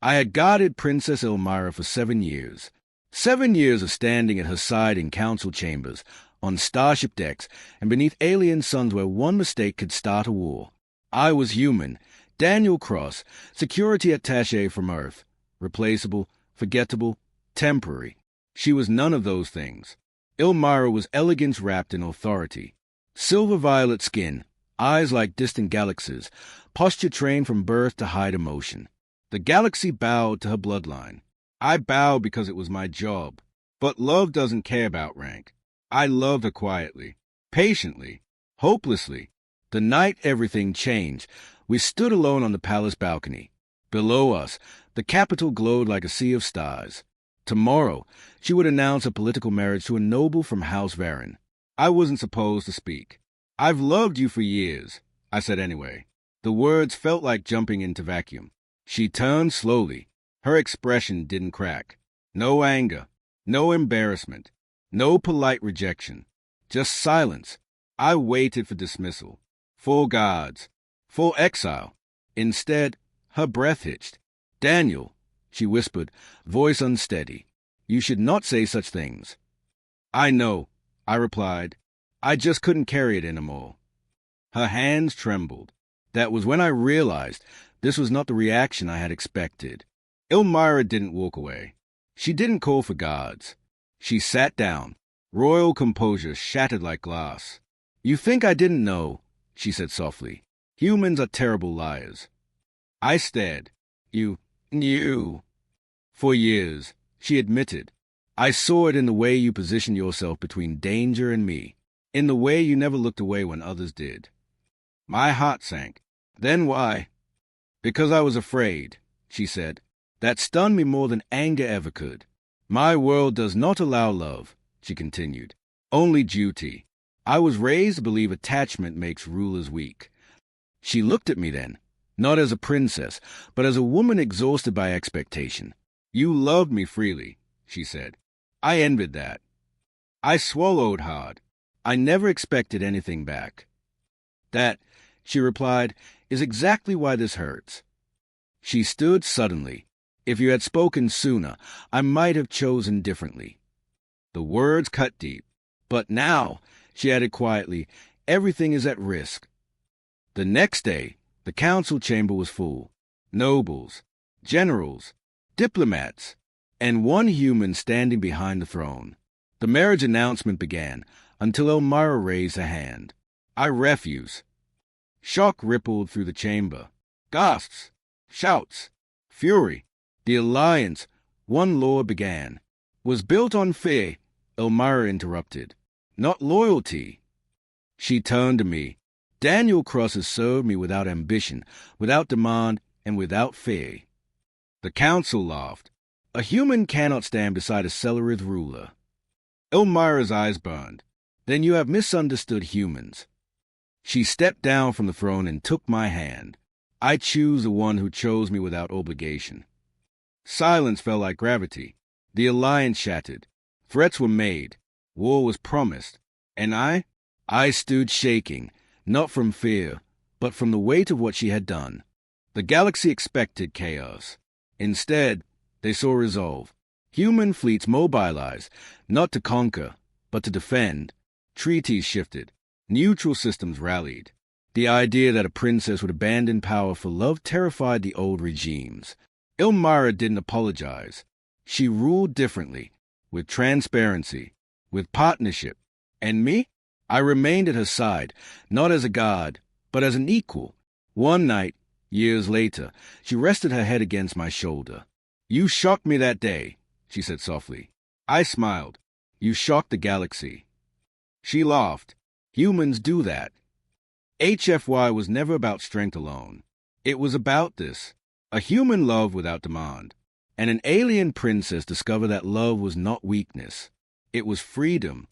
I had guarded Princess Elmira for 7 years. 7 years of standing at her side in council chambers, on starship decks, and beneath alien suns where one mistake could start a war. I was human, Daniel Cross, security attaché from Earth. Replaceable, forgettable, temporary. She was none of those things. Elmira was elegance wrapped in authority. Silver-violet skin, eyes like distant galaxies, posture trained from birth to hide emotion. The galaxy bowed to her bloodline. I bowed because it was my job. But love doesn't care about rank. I loved her quietly, patiently, hopelessly. The night everything changed, we stood alone on the palace balcony. Below us, the capital glowed like a sea of stars. Tomorrow, she would announce a political marriage to a noble from House Varen. I wasn't supposed to speak. "I've loved you for years," I said anyway. The words felt like jumping into vacuum. She turned slowly. Her expression didn't crack. No anger, no embarrassment, no polite rejection. Just silence. I waited for dismissal, for guards, for exile. Instead, her breath hitched. "Daniel," she whispered, voice unsteady, "you should not say such things." "I know," I replied. I just couldn't carry it anymore. Her hands trembled. That was when I realized this was not the reaction I had expected. Elmira didn't walk away. She didn't call for guards. She sat down, royal composure shattered like glass. "You think I didn't know," she said softly. "Humans are terrible liars." I stared. "You knew." "For years," she admitted. "I saw it in the way you positioned yourself between danger and me, in the way you never looked away when others did." My heart sank. "Then why?" "Because I was afraid," she said. "That stunned me more than anger ever could. My world does not allow love," she continued. "Only duty. I was raised to believe attachment makes rulers weak." She looked at me then, not as a princess, but as a woman exhausted by expectation. "You loved me freely," she said. I envied that. I swallowed hard. I never expected anything back. "That," she replied, "is exactly why this hurts." She stood suddenly. "If you had spoken sooner, I might have chosen differently." The words cut deep. "But now," she added quietly, "everything is at risk." The next day, the council chamber was full. Nobles, generals, diplomats, and one human standing behind the throne. The marriage announcement began, until Elmira raised her hand. "I refuse." Shock rippled through the chamber. Gasps, shouts, fury. The alliance, one law began, was built on fear, Elmira interrupted. Not loyalty. She turned to me. "Daniel Cross has served me without ambition, without demand, and without fear." The council laughed. "A human cannot stand beside a Cellarith ruler." Elmira's eyes burned. "Then you have misunderstood humans." She stepped down from the throne and took my hand. "I choose the one who chose me without obligation." Silence fell like gravity. The alliance shattered. Threats were made. War was promised. And I stood shaking, not from fear, but from the weight of what she had done. The galaxy expected chaos. Instead, they saw resolve. Human fleets mobilized, not to conquer, but to defend. Treaties shifted. Neutral systems rallied. The idea that a princess would abandon power for love terrified the old regimes. Elmira didn't apologize. She ruled differently, with transparency, with partnership. And me? I remained at her side, not as a god, but as an equal. One night, years later, she rested her head against my shoulder. "You shocked me that day," she said softly. I smiled. "You shocked the galaxy." She laughed. "Humans do that." HFY was never about strength alone. It was about this. A human love without demand. And an alien princess discovered that love was not weakness. It was freedom.